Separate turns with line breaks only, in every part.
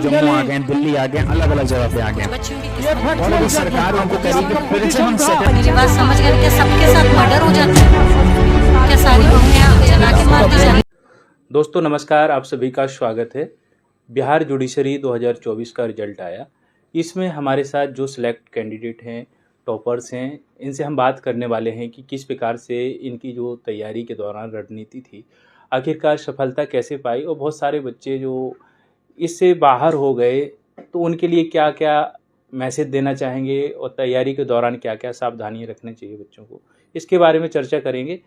जम्मू आ गए, दिल्ली आ गए, अलग अलग जगह पे आ गए। और अभी सरकार उनको करेगी फिर से हम
मेरी बात समझ गए क्या? सबके साथ मर्डर हो जाता है क्या? सारी बहुएं जला के मार दी जाती?
दोस्तों नमस्कार, आप सभी का स्वागत है। बिहार जुडिशरी 2024 का रिजल्ट आया। इसमें हमारे साथ जो सिलेक्ट कैंडिडेट हैं, टॉपर्स हैं, इनसे हम बात करने वाले हैं कि किस प्रकार से इनकी जो तैयारी के दौरान रणनीति थी, आखिरकार सफलता कैसे पाई, और बहुत सारे बच्चे जो इससे बाहर हो गए तो उनके लिए क्या क्या मैसेज देना चाहेंगे और तैयारी के दौरान क्या क्या सावधानियाँ रखनी चाहिए बच्चों को, इसके बारे में चर्चा करेंगे।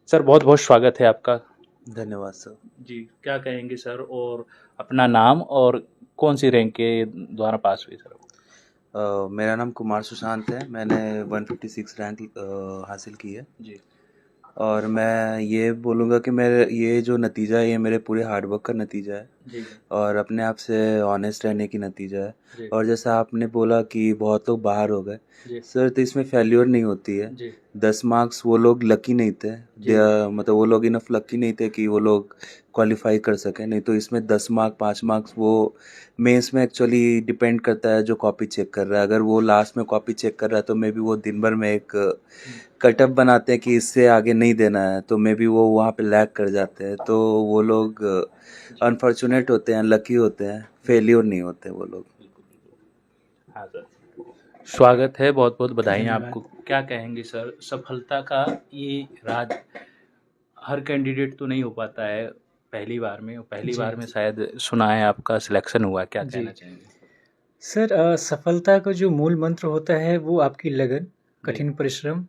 सर बहुत बहुत स्वागत है आपका।
धन्यवाद सर।
जी, क्या कहेंगे सर, और अपना नाम और कौन सी रैंक के द्वारा पास हुए सर?
मेरा नाम कुमार सुशांत है। मैंने 156 रैंक हासिल की है
जी
और मैं ये बोलूँगा कि मेरे ये जो नतीजा है ये मेरे पूरे हार्डवर्क का नतीजा है
जी
और अपने आप से ऑनेस्ट रहने की नतीजा है।
जी
और जैसा आपने बोला कि बहुत लोग बाहर हो गए
जी
सर, तो इसमें फेल्योर नहीं होती है।
जी
10 मार्क्स वो लोग लकी नहीं थे,
जी।
मतलब वो लोग इनफ लकी नहीं थे कि वो लोग क्वालिफाई कर सकें। नहीं तो इसमें 10 मार्क 5 मार्क्स वो मेंस में एक्चुअली डिपेंड करता है जो कॉपी चेक कर रहा है। अगर वो लास्ट में कॉपी चेक कर रहा है तो मे बी वो दिन भर में एक कटअप बनाते हैं कि इससे आगे नहीं देना है, तो मे बी वो वहाँ पे लैग कर जाते हैं। तो वो लोग अनफॉर्चुनेट होते हैं, लकी होते हैं, फेलियर नहीं होते वो लोग।
हाँ सर, स्वागत है, बहुत बहुत बधाई आपको। क्या कहेंगे सर, सफलता का ये राज हर कैंडिडेट तो नहीं हो पाता है पहली बार में, पहली बार में शायद सुना है आपका सिलेक्शन हुआ, क्या कहना चाहेंगे?
सर सफलता का जो मूल मंत्र होता है वो आपकी लगन, कठिन परिश्रम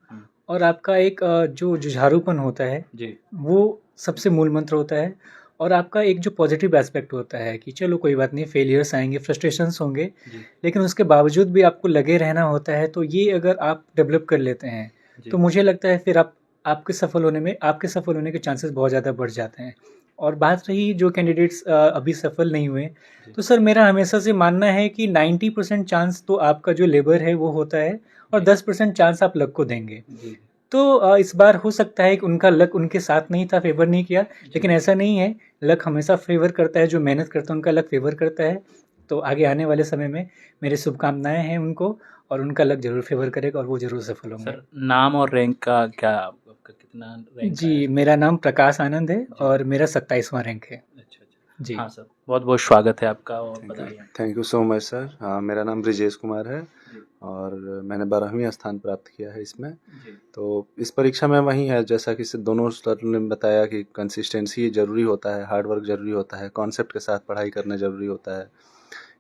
और आपका एक जो जुझारूपन होता है
जी
वो सबसे मूल मंत्र होता है। और आपका एक जो पॉजिटिव एस्पेक्ट होता है कि चलो कोई बात नहीं, फेलियर्स आएंगे, फ्रस्ट्रेशंस होंगे,
जी
लेकिन उसके बावजूद भी आपको लगे रहना होता है। तो ये अगर आप डेवलप कर लेते हैं
जी
तो मुझे लगता है फिर आपके सफल होने के चांसेस बहुत ज़्यादा बढ़ जाते हैं। और बात रही जो कैंडिडेट्स अभी सफल नहीं हुए, तो सर मेरा हमेशा से मानना है कि 90% चांस तो आपका जो लेबर है वो होता है और 10% चांस आप लक को देंगे।
जी
तो इस बार हो सकता है कि उनका लक उनके साथ नहीं था, फेवर नहीं किया, लेकिन ऐसा नहीं है। लक हमेशा फेवर करता है, जो मेहनत करता है उनका लक फेवर करता है। तो आगे आने वाले समय में मेरी शुभकामनाएं हैं उनको, और उनका लक जरूर फेवर करेगा और वो जरूर सफल होंगे।
सर, नाम और रैंक का क्या, आपका कितना रैंक
जी, मेरा नाम प्रकाश आनंद है और मेरा 27वां रैंक है।
अच्छा
जी।
हाँ सर, बहुत बहुत स्वागत है आपका और बधाई।
Thank you so much sir. हाँ, मेरा नाम ब्रिजेश कुमार है
जी
और मैंने 12वीं स्थान प्राप्त किया है इसमें।
जी
तो इस परीक्षा में वही है, जैसा कि दोनों सर ने बताया कि कंसिस्टेंसी ज़रूरी होता है, हार्ड वर्क ज़रूरी होता है, कॉन्सेप्ट के साथ पढ़ाई करना ज़रूरी होता है।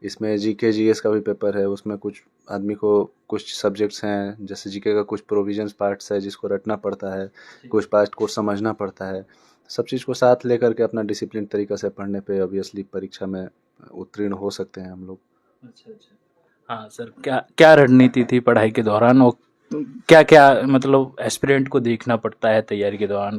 इसमें जीके जीएस का भी पेपर है, उसमें कुछ आदमी को कुछ सब्जेक्ट्स हैं, जैसे जीके का कुछ प्रोविजंस पार्ट्स है जिसको रटना पड़ता है, कुछ पार्ट को समझना पड़ता है। सब चीज़ को साथ लेकर के अपना डिसिप्लिन तरीक़ा से पढ़ने पे ऑब्वियसली परीक्षा में उत्तीर्ण हो सकते हैं हम लोग।
अच्छा। हाँ सर, क्या क्या रणनीति थी पढ़ाई के दौरान, और क्या क्या मतलब एस्पिरेंट को देखना पड़ता है तैयारी के दौरान?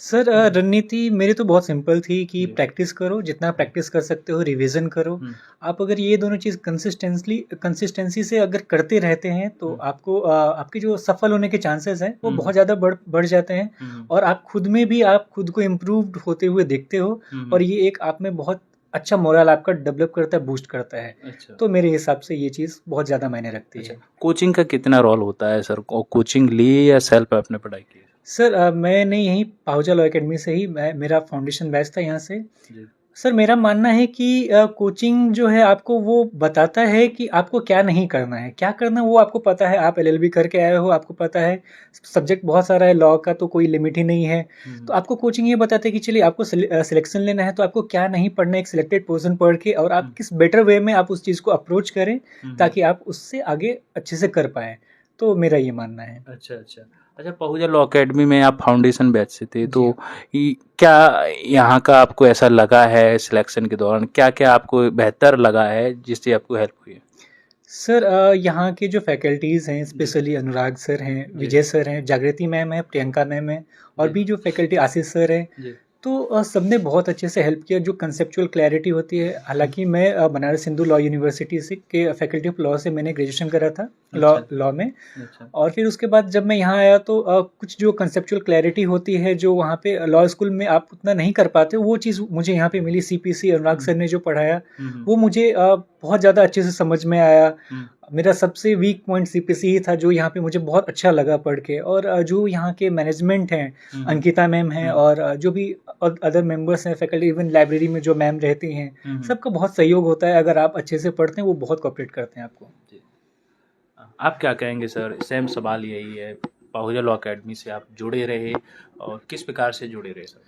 सर रणनीति मेरी तो बहुत सिंपल थी कि प्रैक्टिस करो, जितना प्रैक्टिस कर सकते हो, रिवीजन करो। आप अगर ये दोनों चीज़ कंसिस्टेंसी से अगर करते रहते हैं तो आपको आपके जो सफल होने के चांसेस हैं वो बहुत ज़्यादा बढ़ जाते हैं। और आप खुद में भी आप खुद को इम्प्रूव होते हुए देखते हो, और ये एक आप में बहुत अच्छा मोरल आपका डेवलप करता है, बूस्ट करता है।
अच्छा।
तो मेरे हिसाब से ये चीज़ बहुत ज़्यादा मायने रखती है।
कोचिंग का कितना रोल होता है सर, कोचिंग ली या सेल्फ आपने पढ़ाई की?
सर मैंने यहीं पाहुजा लॉ एकेडमी से ही मेरा फाउंडेशन बैच था यहाँ से। सर मेरा मानना है कि कोचिंग जो है आपको वो बताता है कि आपको क्या नहीं करना है, क्या करना वो आपको पता है। आप एलएलबी करके आए हो, आपको पता है सब्जेक्ट बहुत सारा है, लॉ का तो कोई लिमिट ही नहीं है। तो आपको कोचिंग ये बताते हैं कि चलिए आपको सिलेक्शन लेना है तो आपको क्या नहीं पढ़ना है, एक सिलेक्टेड पोर्शन पढ़ के, और आप किस बेटर वे में आप उस चीज़ को अप्रोच करें ताकि आप उससे आगे अच्छे से कर पाएँ। तो मेरा ये मानना है।
अच्छा अच्छा अच्छा, पहूजा लॉ अकेडमी में आप फाउंडेशन बैच से थे, तो क्या यहाँ का आपको ऐसा लगा है सिलेक्शन के दौरान, क्या क्या आपको बेहतर लगा है जिससे आपको हेल्प हुई है?
सर यहाँ के जो फैकल्टीज़ हैं, स्पेशली अनुराग सर हैं, विजय सर हैं, जागृति मैम है, प्रियंका मैम है, और भी जो फैकल्टी आशीष सर हैं, तो सबने बहुत अच्छे से हेल्प किया। जो कंसेप्चुअल क्लैरिटी होती है, हालांकि मैं बनारस हिंदू लॉ यूनिवर्सिटी से के फैकल्टी ऑफ लॉ से मैंने ग्रेजुएशन करा था लॉ में।
अच्छा।
और फिर उसके बाद जब मैं यहाँ आया तो कुछ जो कंसेप्चुअल क्लैरिटी होती है जो वहाँ पे लॉ स्कूल में आप उतना नहीं कर पाते, वो चीज़ मुझे यहाँ पे मिली। सीपीसी अनुराग सर ने जो पढ़ाया वो मुझे बहुत ज़्यादा अच्छे से समझ में आया। मेरा सबसे वीक पॉइंट सीपीसी ही था, जो यहाँ पे मुझे बहुत अच्छा लगा पढ़ के। और जो यहाँ के मैनेजमेंट हैं, अंकिता मैम हैं और जो भी अदर मेंबर्स हैं फैकल्टी, इवन लाइब्रेरी में जो मैम रहती हैं, सबका बहुत सहयोग होता है। अगर आप अच्छे से पढ़ते हैं वो बहुत कोऑपरेट करते हैं आपको।
आप क्या कहेंगे सर? सेम सवाल यही है, पाहुजा लॉ अकेडमी से आप जुड़े रहे और किस प्रकार से जुड़े रहे सर?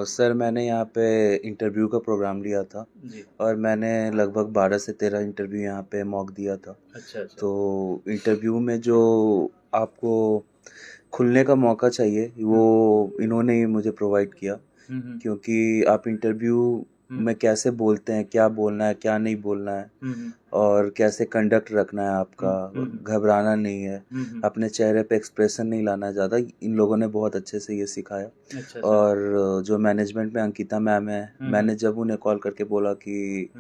सर मैंने यहाँ पे इंटरव्यू का प्रोग्राम लिया था
जी।
और मैंने लगभग 12 से 13 इंटरव्यू यहाँ पे मॉक दिया था।
अच्छा अच्छा।
तो इंटरव्यू में जो आपको खुलने का मौका चाहिए वो इन्होंने ही मुझे प्रोवाइड किया, क्योंकि आप इंटरव्यू में कैसे बोलते हैं, क्या बोलना है क्या नहीं बोलना है और कैसे कंडक्ट रखना है आपका, घबराना नहीं है, अपने चेहरे पे एक्सप्रेशन नहीं लाना है ज़्यादा, इन लोगों ने बहुत अच्छे से ये सिखाया।
अच्छा।
और जो मैनेजमेंट में अंकिता मैम है, मैंने जब उन्हें कॉल करके बोला कि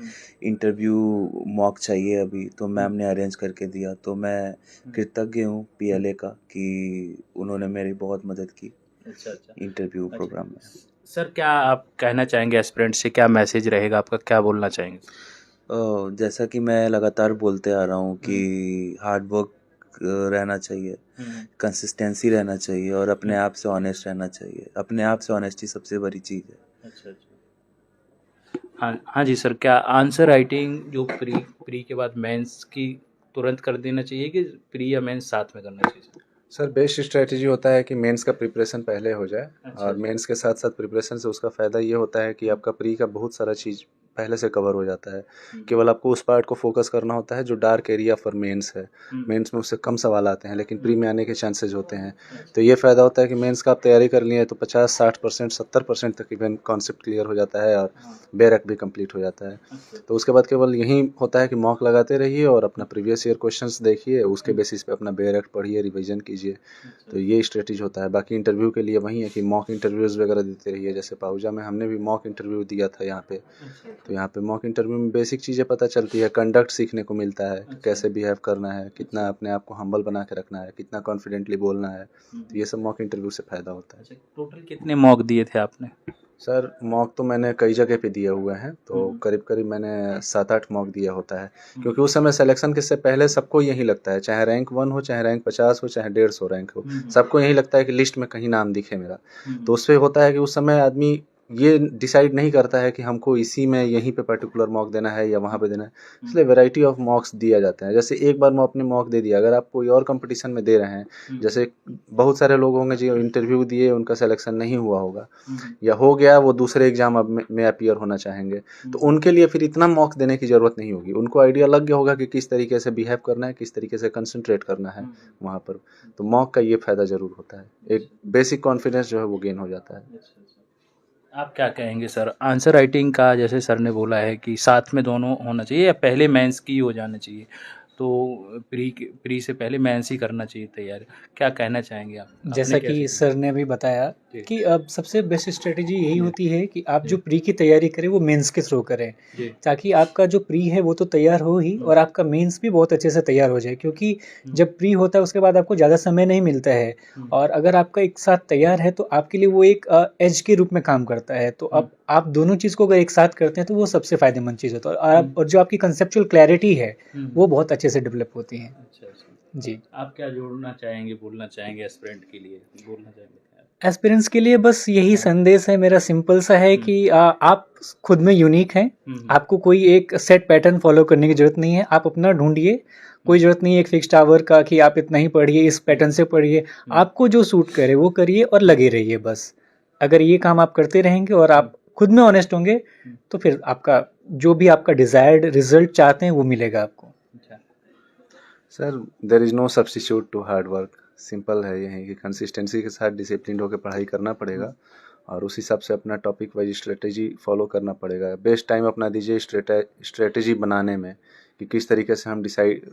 इंटरव्यू मॉक चाहिए अभी, तो मैम ने अरेंज करके दिया। तो मैं कृतज्ञ हूँ पीएलए का कि उन्होंने मेरी बहुत मदद की
अच्छा अच्छा।
इंटरव्यू प्रोग्राम में।
सर क्या आप कहना चाहेंगे एस्पिरेंट से, क्या मैसेज रहेगा आपका, क्या बोलना चाहेंगे?
जैसा कि मैं लगातार बोलते आ रहा हूँ कि हार्ड वर्क रहना चाहिए, कंसिस्टेंसी रहना चाहिए और अपने आप से ऑनेस्ट रहना चाहिए। अपने आप से ऑनेस्टी सबसे बड़ी चीज़ है।
अच्छा अच्छा। हाँ हाँ जी सर, क्या आंसर राइटिंग जो प्री के बाद मेंस की तुरंत कर देना चाहिए कि प्री या मेंस साथ में करना चाहिए?
सर बेस्ट स्ट्रेटजी होता है कि मेंस का प्रिपरेशन पहले हो जाए।
अच्छा
और
जी।
मेंस के साथ साथ प्रिपरेशन से उसका फ़ायदा ये होता है कि आपका प्री का बहुत सारा चीज़ पहले से कवर हो जाता है। केवल आपको उस पार्ट को फोकस करना होता है जो डार्क एरिया फॉर मेंस है। मेंस में उससे कम सवाल आते हैं लेकिन प्री में आने के चांसेस होते हैं। तो ये फ़ायदा होता है कि मेंस का आप तैयारी कर लिए तो 50-60% 70% तक इवन कॉन्सेप्ट क्लियर हो जाता है और बेरक भी कंप्लीट हो जाता है। तो उसके बाद केवल यही होता है कि मॉक लगाते रहिए और अपना प्रीवियस ईयर क्वेश्चंस देखिए, उसके बेसिस पे अपना बेरक पढ़िए, रिवीजन कीजिए। तो ये स्ट्रेटेजी होता है। बाकी इंटरव्यू के लिए वही है कि मॉक इंटरव्यूज़ वगैरह देते रहिए। जैसे पाहुजा में हमने भी मॉक इंटरव्यू दिया था यहाँ पे। तो यहाँ पे मॉक इंटरव्यू में बेसिक चीज़ें पता चलती है, कंडक्ट सीखने को मिलता है, कैसे बिहेव करना है, कितना अपने आप को हम्बल बना के रखना है, कितना कॉन्फिडेंटली बोलना है। तो ये सब मॉक इंटरव्यू से फ़ायदा होता है।
टोटल कितने मॉक दिए थे आपने?
सर मॉक तो मैंने कई जगह पे दिए हुए हैं, तो करीब करीब मैंने 7-8 मॉक दिया होता है। क्योंकि उस समय सिलेक्शन के से पहले सबको यही लगता है, चाहे रैंक 1 हो, चाहे रैंक 50 हो, चाहे 150 रैंक हो, सबको यही लगता है कि लिस्ट में कहीं नाम दिखे मेरा। तो उससे होता है कि उस समय आदमी ये डिसाइड नहीं करता है कि हमको इसी में यहीं पे पर्टिकुलर मॉक देना है या वहाँ पे देना है। इसलिए वैरायटी ऑफ मॉक्स दिया जाता है। जैसे एक बार मैं अपने मॉक दे दिया, अगर आप कोई और कंपटीशन में दे रहे हैं, जैसे बहुत सारे लोग होंगे जो इंटरव्यू दिए उनका सिलेक्शन नहीं हुआ होगा या हो गया, वो दूसरे एग्जाम अब में अपीयर होना चाहेंगे, तो उनके लिए फिर इतना मॉक देने की ज़रूरत नहीं होगी। उनको आइडिया लग गया होगा कि किस तरीके से बिहेव करना है, किस तरीके से कंसंट्रेट करना है वहाँ पर। तो मॉक का ये फ़ायदा ज़रूर होता है, एक बेसिक कॉन्फिडेंस जो है वो गेन हो जाता है।
आप क्या कहेंगे सर? आंसर राइटिंग का जैसे सर ने बोला है कि साथ में दोनों होना चाहिए या पहले मेंस की हो जाना चाहिए, तो प्री से पहले मेंस ही करना चाहिए तैयारी, क्या कहना चाहेंगे आप?
जैसा
आपने
कि
कैसे
सर ने अभी बताया
जी।
कि अब सबसे बेस्ट स्ट्रेटेजी यही होती है कि आप जो प्री की तैयारी करें वो मेंस के थ्रू करें,
जी।
ताकि आपका जो प्री है वो तो तैयार हो ही और आपका मेंस भी बहुत अच्छे से तैयार हो जाए। क्योंकि जब प्री होता है उसके बाद आपको ज़्यादा समय नहीं मिलता है, और अगर आपका एक साथ तैयार है तो आपके लिए वो एक एज के रूप में काम करता है। तो अब आप दोनों चीज़ को अगर एक साथ करते हैं तो वो सबसे फ़ायदेमंद चीज़ होता है। और जो आपकी कंसेप्चुअल क्लैरिटी है वो बहुत अच्छे से डेवलप होती है।
अच्छा अच्छा।
जी,
आप क्या जोड़ना चाहेंगे, बोलना चाहेंगे एस्पिरेंट के लिए, बोलना चाहेंगे?
एस्पिरेंट्स के लिए बस यही संदेश है मेरा, सिंपल सा है कि आप खुद में यूनिक हैं। आपको कोई एक सेट पैटर्न फॉलो करने की ज़रूरत नहीं है, आप अपना ढूंढिए। कोई ज़रूरत नहीं है एक फिक्स्ड आवर का कि आप इतना ही पढ़िए, इस पैटर्न से पढ़िए। आपको जो सूट करे वो करिए और लगे रहिए बस। अगर ये काम आप करते रहेंगे और आप खुद में ऑनेस्ट होंगे तो फिर आपका जो भी आपका डिज़ायर्ड रिजल्ट चाहते हैं वो मिलेगा आपको।
Sir there is no substitute to hard work. Simple है यही कि कंसिस्टेंसी के साथ डिसिप्लिन होकर पढ़ाई करना पड़ेगा और उस हिसाब से अपना टॉपिक वाइज स्ट्रेटेजी फॉलो करना पड़ेगा। बेस्ट टाइम अपना दीजिए स्ट्रेटेजी बनाने में कि किस तरीके से हम डिसाइड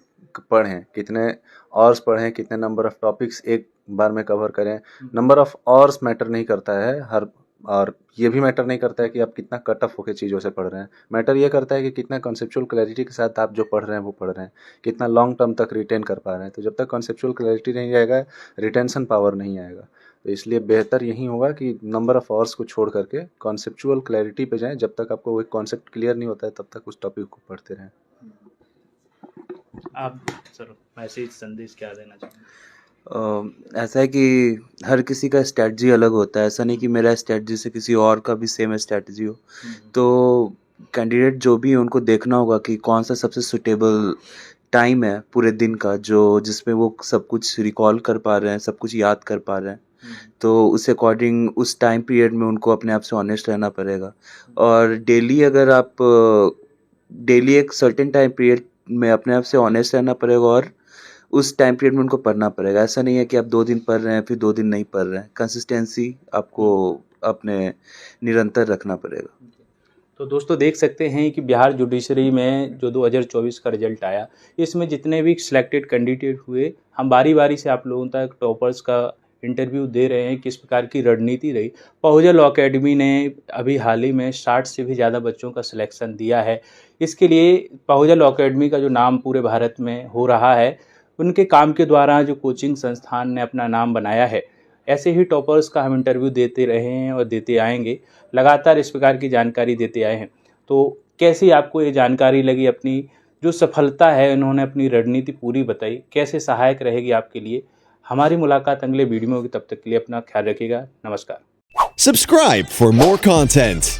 पढ़ें, कितने आवर्स पढ़ें, कितने नंबर ऑफ़ टॉपिक्स एक बार में कवर करें। नंबर ऑफ़ आवर्स मैटर नहीं करता है, हर और ये भी मैटर नहीं करता है कि आप कितना कट ऑफ होकर चीज़ों से पढ़ रहे हैं, मैटर ये करता है कि कितना कॉन्सेप्चुअल क्लैरिटी के साथ आप जो पढ़ रहे हैं वो पढ़ रहे हैं, कितना लॉन्ग टर्म तक रिटेन कर पा रहे हैं। तो जब तक कॉन्सेप्चुअल क्लैरिटी नहीं आएगा, रिटेंशन पावर नहीं आएगा। तो इसलिए बेहतर यही होगा कि नंबर ऑफ आवर्स को छोड़ करके कॉन्सेप्चुअल क्लैरिटी पे जाएं। जब तक आपको वो कॉन्सेप्ट क्लियर नहीं होता है तब तक उस टॉपिक को पढ़ते रहें।
आप सर मैसेज संदेश क्या देना चाहेंगे?
ऐसा है कि हर किसी का स्ट्रेटजी अलग होता है। ऐसा नहीं कि मेरा स्ट्रेटजी से किसी और का भी सेम स्ट्रेटजी हो। तो कैंडिडेट जो भी है उनको देखना होगा कि कौन सा सबसे सुटेबल टाइम है पूरे दिन का, जो जिसमें वो सब कुछ रिकॉल कर पा रहे हैं, सब कुछ याद कर पा रहे हैं। तो उस अकॉर्डिंग उस टाइम पीरियड में उनको अपने आप से ऑनेस्ट रहना पड़ेगा। और डेली अगर आप डेली एक सर्टेन टाइम पीरियड में अपने आप से ऑनेस्ट रहना पड़ेगा और उस टाइम पीरियड में उनको पढ़ना पड़ेगा। ऐसा नहीं है कि आप 2 दिन पढ़ रहे हैं फिर 2 दिन नहीं पढ़ रहे हैं। कंसिस्टेंसी आपको अपने निरंतर रखना पड़ेगा।
तो दोस्तों देख सकते हैं कि बिहार जुडिशरी में जो 2024 का रिजल्ट आया, इसमें जितने भी सिलेक्टेड कैंडिडेट हुए, हम बारी बारी से आप लोगों तक टॉपर्स का इंटरव्यू दे रहे हैं, किस प्रकार की रणनीति रही। पहुजा लॉ अकेडमी ने अभी हाल ही में 60 से भी ज़्यादा बच्चों का सिलेक्शन दिया है। इसके लिए पहुजा लॉ अकेडमी का जो नाम पूरे भारत में हो रहा है, उनके काम के द्वारा जो कोचिंग संस्थान ने अपना नाम बनाया है, ऐसे ही टॉपर्स का हम इंटरव्यू देते रहे हैं और देते आएंगे, लगातार इस प्रकार की जानकारी देते आए हैं। तो कैसी आपको ये जानकारी लगी? अपनी जो सफलता है, इन्होंने अपनी रणनीति पूरी बताई, कैसे सहायक रहेगी आपके लिए? हमारी मुलाकात अगले वीडियो में होगी, तब तक के लिए अपना ख्याल रखिएगा। नमस्कार।
Subscribe for more content.